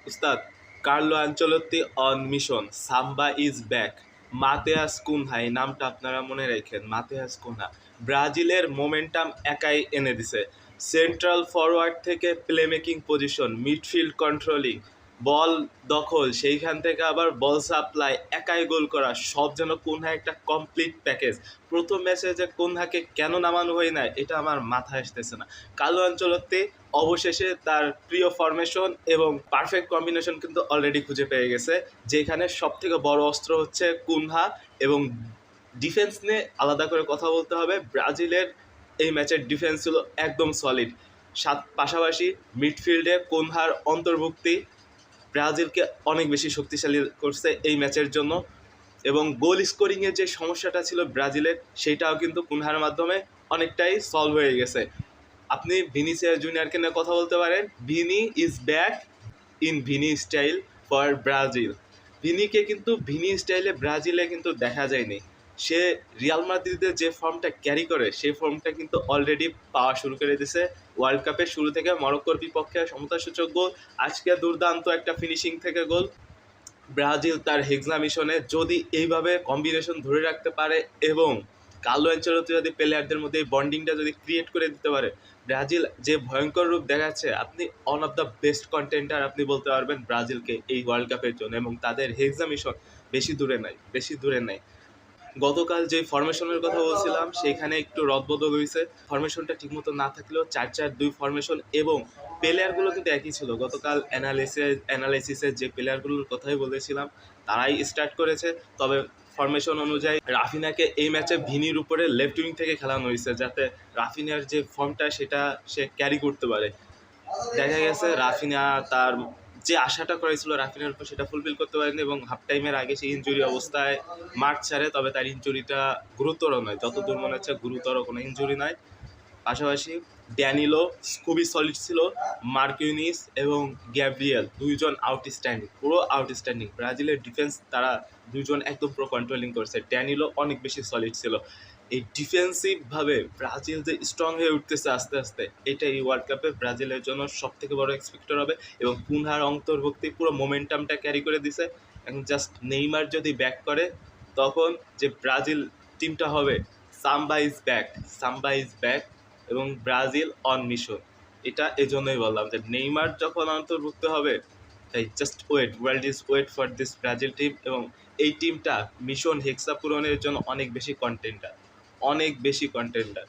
উস্তাদ, Carlo Ancelotti on mission, samba is back. Matheus Cunha, এই নামটা আপনারা মনে রাখেন, মাতেয়াস কুনহা ব্রাজিলের মোমেন্টাম একাই এনে দিছে। সেন্ট্রাল ফরওয়ার্ড থেকে play making position, midfield controlling, ball দখল, সেইখান থেকে আবার বল সাপ্লাই, একাই গোল করা, সব যেন কুনহা একটা কমপ্লিট প্যাকেজ। প্রথম ম্যাচে যে কুনহাকে কেন নামানো হয় না এটা আমার মাথায় আসতেছে না। কার্লো আনচেলত্তি অবশেষে তার প্রিয় ফরমেশন এবং পারফেক্ট কম্বিনেশন কিন্তু অলরেডি খুঁজে পেয়ে গেছে, যেখানে সব থেকে বড় অস্ত্র হচ্ছে কুনহা। এবং ডিফেন্স নিয়ে আলাদা করে কথা বলতে হবে, ব্রাজিলের এই ম্যাচের ডিফেন্স ছিল একদম সলিড। পাশাপাশি মিডফিল্ডে কুনহার অন্তর্ভুক্তি ব্রাজিলকে অনেক বেশি শক্তিশালী করছে এই ম্যাচের জন্য। এবং গোল স্কোরিংয়ের যে সমস্যাটা ছিল ব্রাজিলের, সেটাও কিন্তু কুনহার মাধ্যমে অনেকটাই সলভ হয়ে গেছে। আপনি ভিনিসিয়াস জুনিয়রকে নিয়ে কথা বলতে পারেন, Vini is back in Vini style for Brazil. ভিনিকে কিন্তু ভিনি স্টাইলে ব্রাজিলে কিন্তু দেখা যায়নি। সে রিয়াল মাদ্রিদের যে ফর্মটা ক্যারি করে সেই ফর্মটা কিন্তু অলরেডি পাওয়া শুরু করে দিয়েছে। ওয়ার্ল্ড কাপের শুরু থেকে মরক্কোর বিপক্ষে সমতাসূচক গোল, আজকে দুর্দান্ত একটা ফিনিশিং থেকে গোল। ব্রাজিল তার হেক্সা মিশনে যদি এইভাবে কম্বিনেশন ধরে রাখতে পারে এবং কার্লো আনচেলত্তি যদি প্লেয়ারদের মধ্যে এই বন্ডিংটা যদি ক্রিয়েট করে দিতে পারে, ব্রাজিল যে ভয়ঙ্কর রূপ দেখাচ্ছে, আপনি ওয়ান অফ দ্য বেস্ট কন্টেন্টার আপনি বলতে পারবেন ব্রাজিলকে এই ওয়ার্ল্ড কাপের জন্য। এবং তাদের হেক্সা মিশন বেশি দূরে নাই। গতকাল যে ফরমেশনের কথা বলছিলাম সেইখানে একটু রদবদল হয়েছে, ফরমেশনটা ঠিকমতো না থাকলেও 4-4-2 ফরমেশন এবং প্লেয়ারগুলো কিন্তু একই ছিল। গতকাল অ্যানালাইসিসের যে প্লেয়ারগুলোর কথাই বলেছিলাম তারাই স্টার্ট করেছে। তবে ফরমেশন অনুযায়ী রাফিনাকে এই ম্যাচে ভিনির উপরে লেফট উইং থেকে খেলানো হয়েছে, যাতে রাফিনার যে ফর্মটা সেটা সে ক্যারি করতে পারে। দেখা গেছে রাফিনা তার যে আশাটা করেছিল রাফিনার উপর সেটা ফুলফিল করতে পারেনি এবং হাফ টাইমের আগে সে ইনজুরি অবস্থায় মাঠ ছাড়ে। তবে তার ইনজুরিটা গুরুতর নয়, যতদূর মনে হচ্ছে গুরুতর কোনো ইনজুরি নয়। পাশাপাশি ড্যানিলো খুবই সলিড ছিল, মার্কিউনিস এবং গ্যাব্রিয়েল দুইজন আউটস্ট্যান্ডিং, পুরো আউটস্ট্যান্ডিং। ব্রাজিলের ডিফেন্স তারা দুজন একদম পুরো কন্ট্রোলিং করছে। ড্যানিলো অনেক বেশি সলিড ছিল। এই ডিফেন্সিভভাবে ব্রাজিল যে স্ট্রং হয়ে উঠতেছে আস্তে আস্তে, এটা এই ওয়ার্ল্ড কাপে ব্রাজিলের জন্য সব থেকে বড় এক্সপেক্টর হবে। এবং কুনহার অন্তর্ভুক্তি পুরো মোমেন্টামটা ক্যারি করে দিছে। এবং জাস্ট নেইমার যদি ব্যাক করে তখন যে ব্রাজিল টিমটা হবে, samba is back, samba is back এবং ব্রাজিল অন মিশন। এটা এজন্যই বললাম যে নেইমার যখন অন্তর্ভুক্ত হবে, তাই just wait for this Brazil team. এবং এই টিমটা মিশন হেক্সা পূরণের জন্য অনেক বেশি কন্টেন্টার।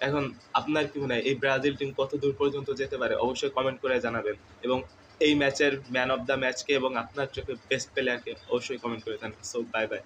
এখন আপনার কি মনে হয় এই ব্রাজিল টিম কত দূর পর্যন্ত যেতে পারে? অবশ্যই কমেন্ট করে জানাবেন। এবং এই ম্যাচের ম্যান অফ দ্য ম্যাচকে এবং আপনার চোখে বেস্ট প্লেয়ারকে অবশ্যই কমেন্ট করে জানাবেন। So bye bye.